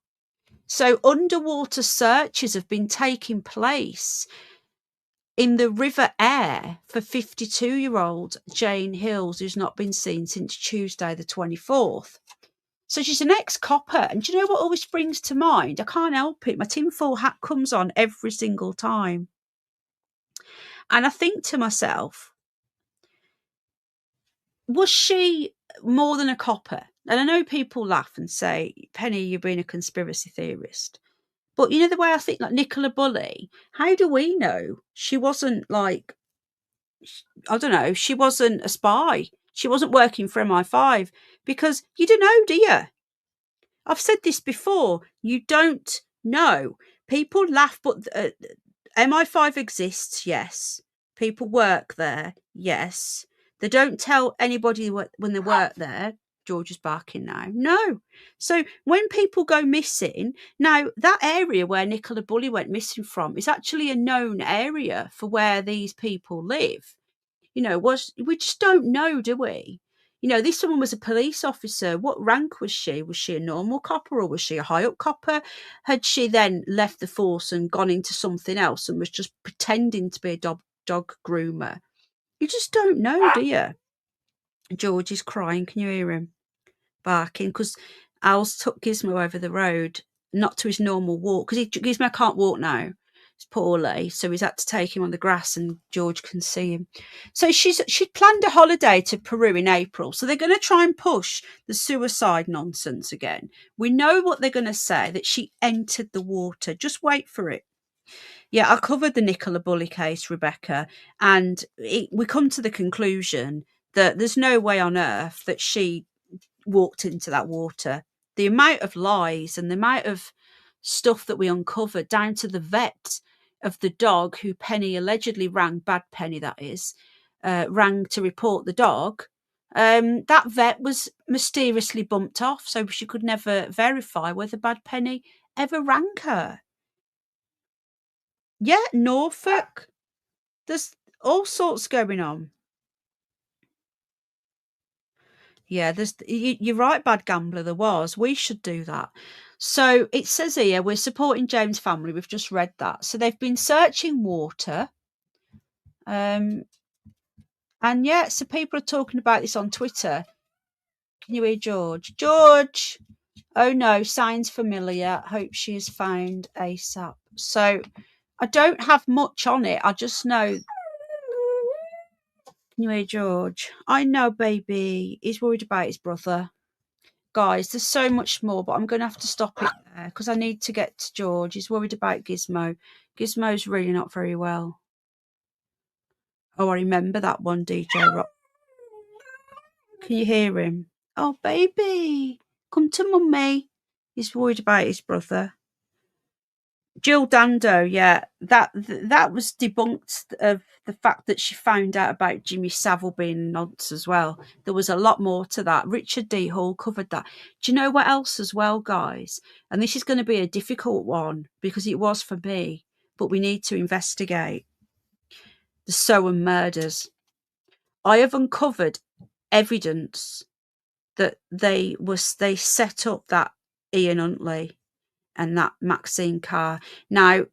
So underwater searches have been taking place in the River Aire for 52-year-old Jane Hills, who's not been seen since Tuesday the 24th. So she's an ex-copper. And do you know what always springs to mind? I can't help it. My tinfoil hat comes on every single time. And I think to myself, was she more than a copper? And I know people laugh and say, Penny, you're being a conspiracy theorist. But you know the way I think, like Nicola Bulley, how do we know she wasn't like, I don't know, she wasn't a spy. She wasn't working for MI5 because you don't know, do you? I've said this before. You don't know. People laugh, but MI5 exists, yes. People work there, yes. They don't tell anybody when they work there. George is barking now. No. So when people go missing, now that area where Nicola Bulley went missing from is actually a known area for where these people live. You know, we just don't know, do we? You know, this woman was a police officer. What rank was she? Was she a normal copper or was she a high up copper? Had she then left the force and gone into something else and was just pretending to be a dog groomer? You just don't know, do you? George is crying. Can you hear him barking? Because Al's took Gizmo over the road, not to his normal walk, because Gizmo can't walk now. He's poorly, so he's had to take him on the grass and George can see him. So she'd planned a holiday to Peru in April. So they're going to try and push the suicide nonsense again. We know what they're going to say, that she entered the water. Just wait for it. Yeah, I covered the Nicola Bulley case, Rebecca, and we come to the conclusion that there's no way on earth that she walked into that water. The amount of lies and the amount of stuff that we uncovered, down to the vet of the dog who Penny allegedly rang, Bad Penny that is, rang to report the dog. That vet was mysteriously bumped off, so she could never verify whether Bad Penny ever rang her. Yeah, Norfolk. There's all sorts going on. Yeah, you're right, Bad Gambler, there was. We should do that. So it says here, we're supporting James' family. We've just read that. So they've been searching water. And yeah, so people are talking about this on Twitter. Can you hear George? George! Oh no, sounds familiar. Hope she is found ASAP. So I don't have much on it. I just know. Can you hear George? I know, baby. He's worried about his brother. Guys, there's so much more, but I'm going to have to stop it there because I need to get to George. He's worried about Gizmo. Gizmo's really not very well. Oh, I remember that one, DJ Rock. Can you hear him? Oh, baby, come to mummy. He's worried about his brother. Jill Dando, yeah, that was debunked of the fact that she found out about Jimmy Savile being a nonce as well. There was a lot more to that. Richard D. Hall covered that. Do you know what else as well, guys? And this is going to be a difficult one because it was for me, but we need to investigate the Soham murders. I have uncovered evidence that they set up that Ian Huntley and that Maxine Carr. Now,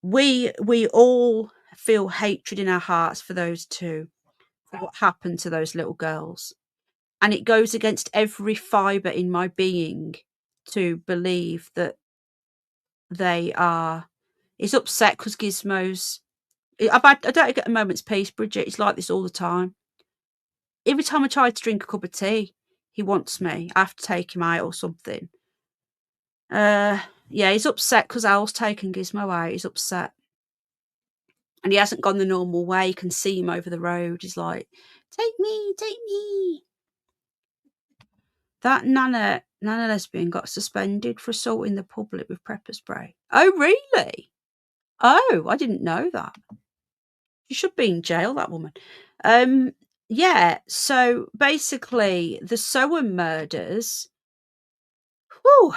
we all feel hatred in our hearts for those two, for what happened to those little girls. And it goes against every fibre in my being to believe that they are... It's upset because Gizmo's... I don't get a moment's peace, Bridget. It's like this all the time. Every time I try to drink a cup of tea, he wants me. I have to take him out or something. Yeah, he's upset because Al's taken Gizmo out. He's upset. And he hasn't gone the normal way. You can see him over the road. He's like, take me, take me. That Nana lesbian got suspended for assaulting the public with pepper spray. Oh, really? Oh, I didn't know that. She should be in jail, that woman. Yeah, so basically the Soham murders. Whew,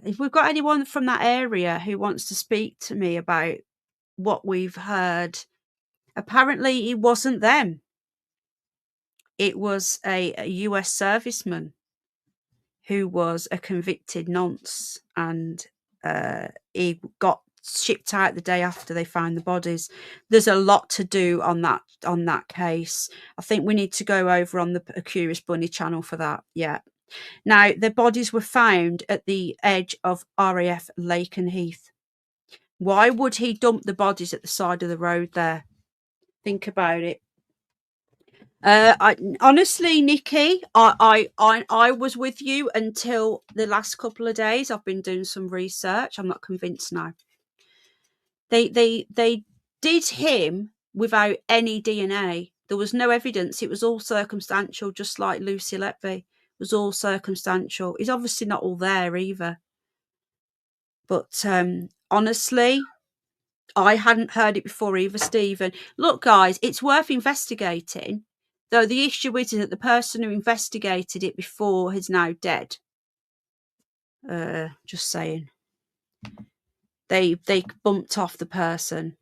if we've got anyone from that area who wants to speak to me about what we've heard, apparently it wasn't them. It was a US serviceman who was a convicted nonce, and he got shipped out the day after they found the bodies. There's a lot to do on that case. I think we need to go over on the Curious Bunny channel for that. Yeah. Now, the bodies were found at the edge of RAF Lakenheath. Why would he dump the bodies at the side of the road there? Think about it. Honestly, Nikki, I was with you until the last couple of days. I've been doing some research. I'm not convinced now. They did him without any DNA. There was no evidence. It was all circumstantial, just like Lucy Letby. It was all circumstantial. He's obviously not all there either. But honestly, I hadn't heard it before either, Stephen. Look, guys, it's worth investigating. Though the issue is that the person who investigated it before is now dead. Just saying. They bumped off the person.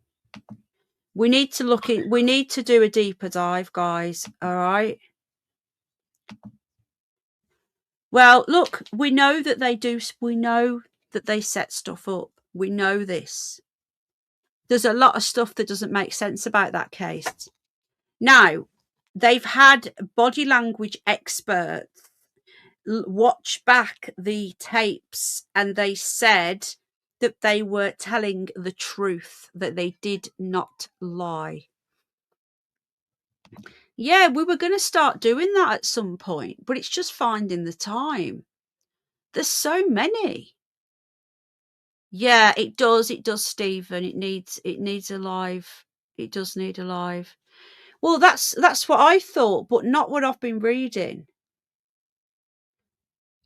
We need to look in. We need to do a deeper dive, guys. All right. Well, look, we know that they do. We know that they set stuff up. We know this. There's a lot of stuff that doesn't make sense about that case. Now, they've had body language experts watch back the tapes, and they said that they were telling the truth, that they did not lie. Yeah, we were going to start doing that at some point, but it's just finding the time. There's so many. Yeah, it does, Stephen. It needs a live. It does need a live. Well, that's what I thought, but not what I've been reading.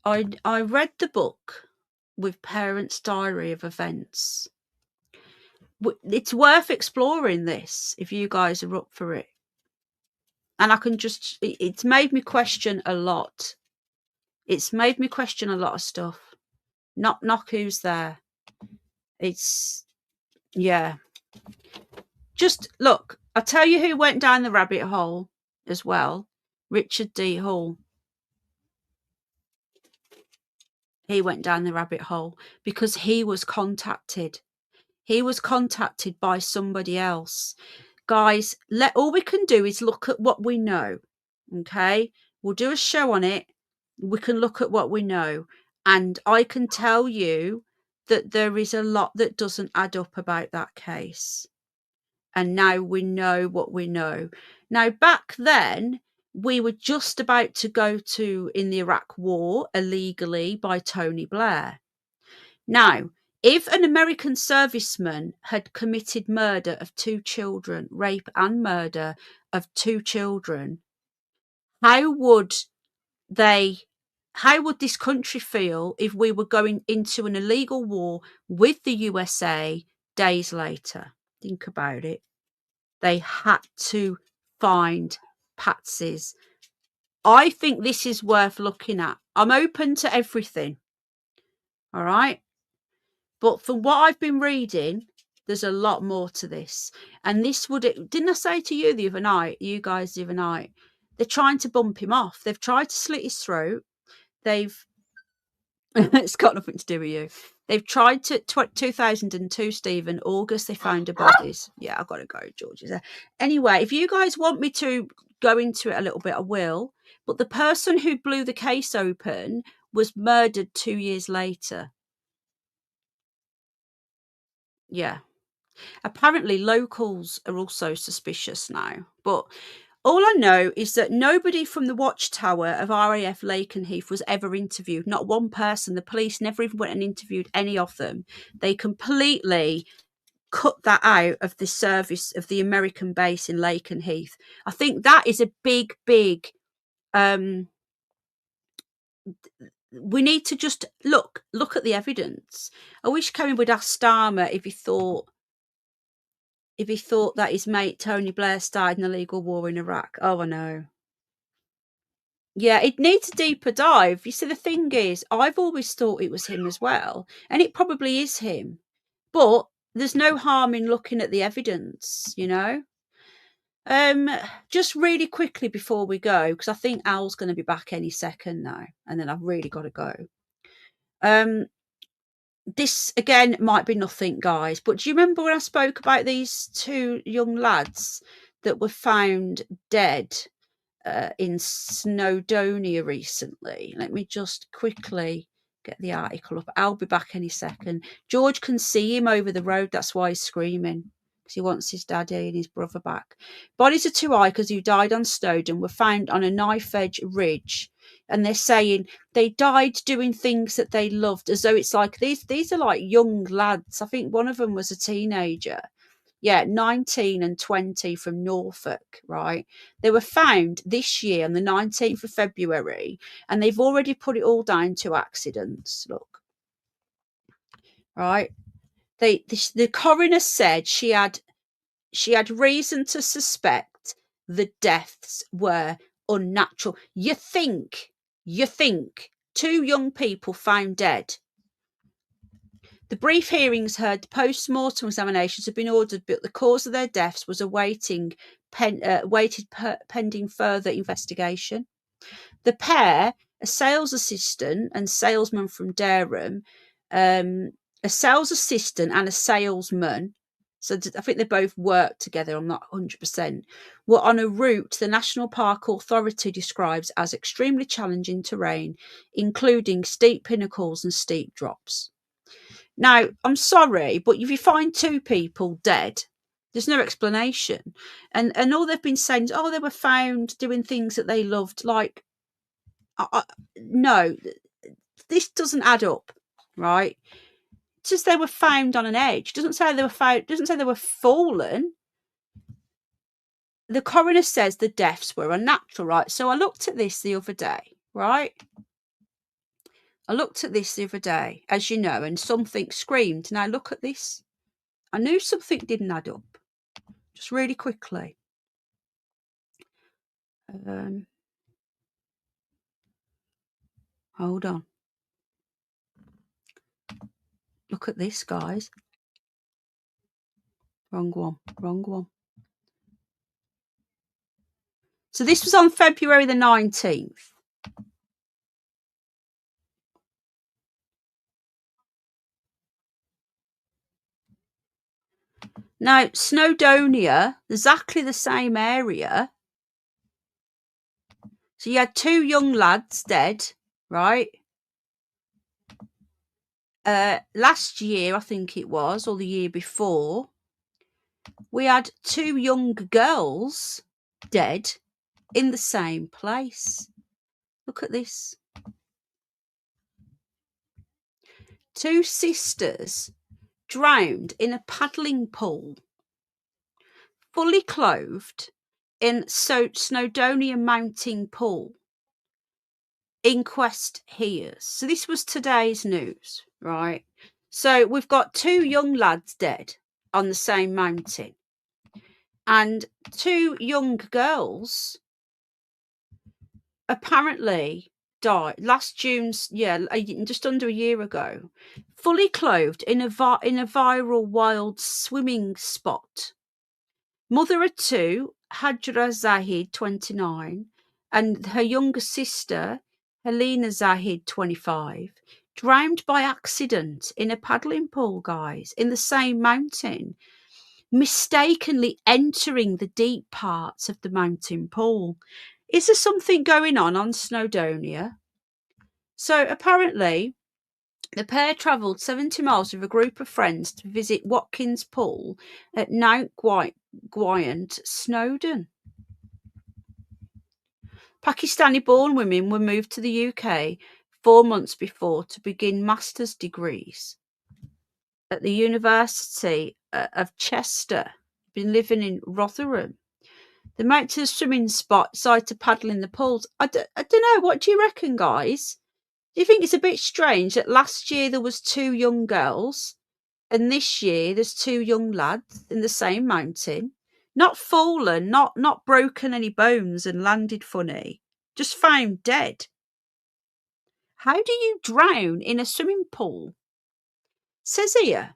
I read the book with Parents' Diary of Events. It's worth exploring this if you guys are up for it. And I can just, it's made me question a lot. It's made me question a lot of stuff. Not who's there. It's, yeah. Just look, I'll tell you who went down the rabbit hole as well. Richard D. Hall. He went down the rabbit hole because he was contacted. He was contacted by somebody else. Guys, all we can do is look at what we know. Okay? We'll do a show on it. We can look at what we know. And I can tell you that there is a lot that doesn't add up about that case. And now we know what we know. Now, back then, we were just about to go to in the Iraq War illegally by Tony Blair. Now, if an American serviceman had committed murder of 2 children, rape and murder of 2 children, how would this country feel if we were going into an illegal war with the USA days later? Think about it. They had to find patsies. I think this is worth looking at. I'm open to everything. All right. But from what I've been reading, there's a lot more to this. And this didn't I say to you the other night, you guys the other night, they're trying to bump him off. They've tried to slit his throat. It's got nothing to do with you. They've tried to 2002, Stephen, August, they found the bodies. Yeah, I've got to go, George. Anyway, if you guys want me to go into it a little bit, I will. But the person who blew the case open was murdered 2 years later. Yeah. Apparently, locals are also suspicious now. But all I know is that nobody from the watchtower of RAF Lakenheath was ever interviewed. Not one person. The police never even went and interviewed any of them. They completely cut that out of the service of the American base in Lakenheath. I think that is a big, big... we need to just look at the evidence. I wish Kevin would ask Starmer if he thought that his mate Tony Blair started an illegal war in Iraq. Oh, I know. Yeah, it needs a deeper dive. You see, the thing is, I've always thought it was him as well, and it probably is him. But there's no harm in looking at the evidence, you know. Just really quickly before we go, because I think Al's going to be back any second now, and then I've really got to go. This again might be nothing, guys, but do you remember when I spoke about these 2 young lads that were found dead in Snowdonia recently? Let me just quickly get the article up. I'll be back any second. George can see him over the road. That's why he's screaming, because he wants his daddy and his brother back. Bodies of 2 hikers who died on Snowdon were found on a knife edge ridge. And they're saying they died doing things that they loved, as though it's like these are like young lads. I think one of them was a teenager. Yeah, 19 and 20 from Norfolk, right? They were found this year on the 19th of February, and they've already put it all down to accidents. Look, right? The coroner said she had reason to suspect the deaths were unnatural. You think 2 young people found dead. The brief hearings heard post-mortem examinations have been ordered, but the cause of their deaths was awaited pending further investigation. The pair, a sales assistant and salesman from Durham, a sales assistant and a salesman, so I think they both worked together, I'm not 100%, were on a route the National Park Authority describes as extremely challenging terrain, including steep pinnacles and steep drops. Now, I'm sorry, but if you find 2 people dead, there's no explanation. And all they've been saying is, oh, they were found doing things that they loved. Like, no, this doesn't add up, right? It's just they were found on an edge. Doesn't say they were found. Doesn't say they were fallen. The coroner says the deaths were unnatural, right? So I looked at this the other day, right? As you know, and something screamed. Now look at this. I knew something didn't add up. Just really quickly. Hold on. Look at this, guys. Wrong one. So this was on February the 19th. Now, Snowdonia, exactly the same area. So you had 2 young lads dead, right? last year, I think it was, or the year before, we had 2 young girls dead in the same place. Look at this. 2 sisters drowned in a paddling pool, fully clothed, in Snowdonia Mountain Pool. Inquest hears. So this was today's news, right? So we've got 2 young lads dead on the same mountain, and 2 young girls apparently died last June's, just under a year ago, fully clothed in a viral wild swimming spot. Mother of 2, Hajra Zahid, 29, and her younger sister, Helena Zahid, 25, drowned by accident in a paddling pool, guys, in the same mountain, mistakenly entering the deep parts of the mountain pool. Is there something going on Snowdonia? So apparently, the pair travelled 70 miles with a group of friends to visit Watkins Pool at Mount Gwyant, Snowdon. Pakistani-born women were moved to the UK 4 months before to begin master's degrees at the University of Chester. Been living in Rotherham. They went to the swimming spot, decided to paddle in the pools. I don't know. What do you reckon, guys? Do you think it's a bit strange that last year there was 2 young girls and this year there's 2 young lads in the same mountain? Not fallen, not broken any bones and landed funny, just found dead. How do you drown in a swimming pool? Says here,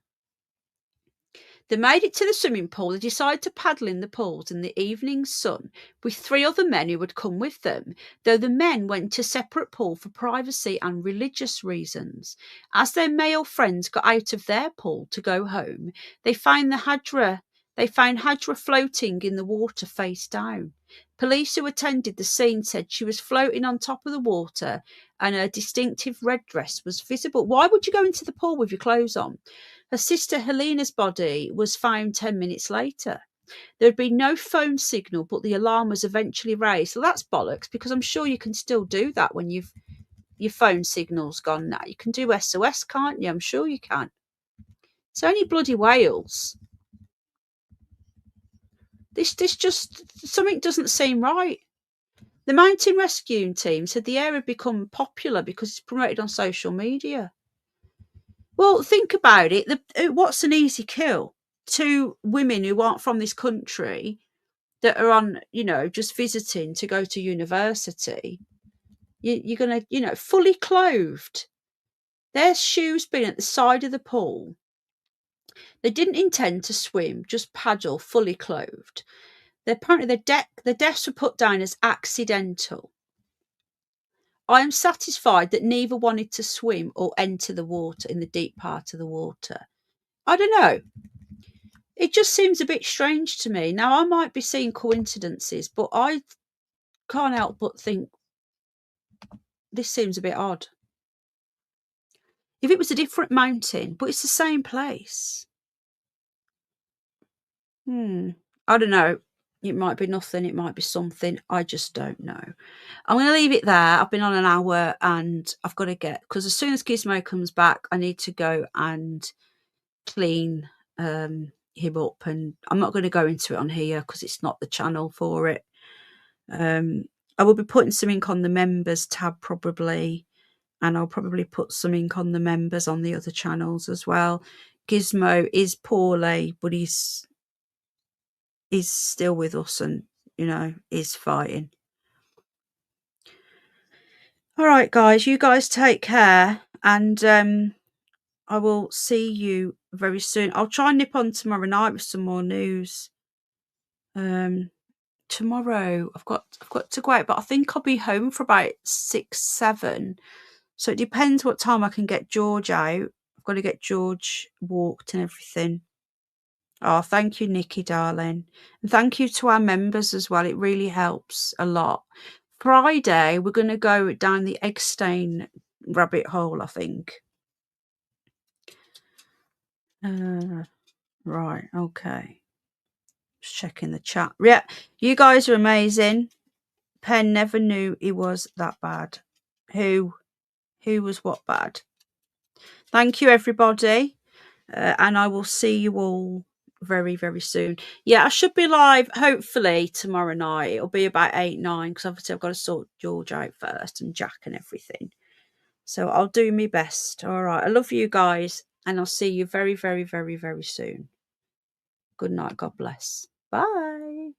they made it to the swimming pool. They decided to paddle in the pools in the evening sun with 3 other men who had come with them, though the men went to separate pool for privacy and religious reasons. As their male friends got out of their pool to go home, they found Hajra floating in the water face down. Police who attended the scene said she was floating on top of the water and her distinctive red dress was visible. Why would you go into the pool with your clothes on? Her sister Helena's body was found 10 minutes later. There had been no phone signal, but the alarm was eventually raised. So that's bollocks, because I'm sure you can still do that when your phone signal's gone now. You can do SOS, can't you? I'm sure you can. It's only bloody Wales. This just, something doesn't seem right. The mountain rescue team said the area had become popular because it's promoted on social media. Well, think about it. What's an easy kill? 2 women who aren't from this country that are on, just visiting to go to university. You're going to, fully clothed. Their shoes been at the side of the pool. They didn't intend to swim, just paddle, fully clothed. Apparently, the deaths were put down as accidental. I am satisfied that neither wanted to swim or enter the water in the deep part of the water. I don't know. It just seems a bit strange to me. Now, I might be seeing coincidences, but I can't help but think this seems a bit odd. If it was a different mountain, but it's the same place. I don't know. It might be nothing. It might be something. I just don't know. I'm going to leave it there. I've been on an hour and I've got to get, because as soon as Gizmo comes back, I need to go and clean him up. And I'm not going to go into it on here because it's not the channel for it. I will be putting some ink on the members tab probably. And I'll probably put some ink on the members on the other channels as well. Gizmo is poorly, but he's still with us and, is fighting. All right, guys, you guys take care. And I will see you very soon. I'll try and nip on tomorrow night with some more news. Tomorrow I've got to go out, but I think I'll be home for about 6, 7. So it depends what time I can get George out. I've got to get George walked and everything. Oh, thank you, Nikki, darling. And thank you to our members as well. It really helps a lot. Friday, we're going to go down the egg stain rabbit hole, I think. Right, okay. Just checking the chat. Yeah, you guys are amazing. Penn never knew he was that bad. Who was what bad? Thank you, everybody. And I will see you all very, very soon. Yeah, I should be live hopefully tomorrow night. It'll be about 8, 9, because obviously I've got to sort George out first and Jack and everything. So I'll do my best. All right. I love you guys. And I'll see you very, very, very, very soon. Good night. God bless. Bye.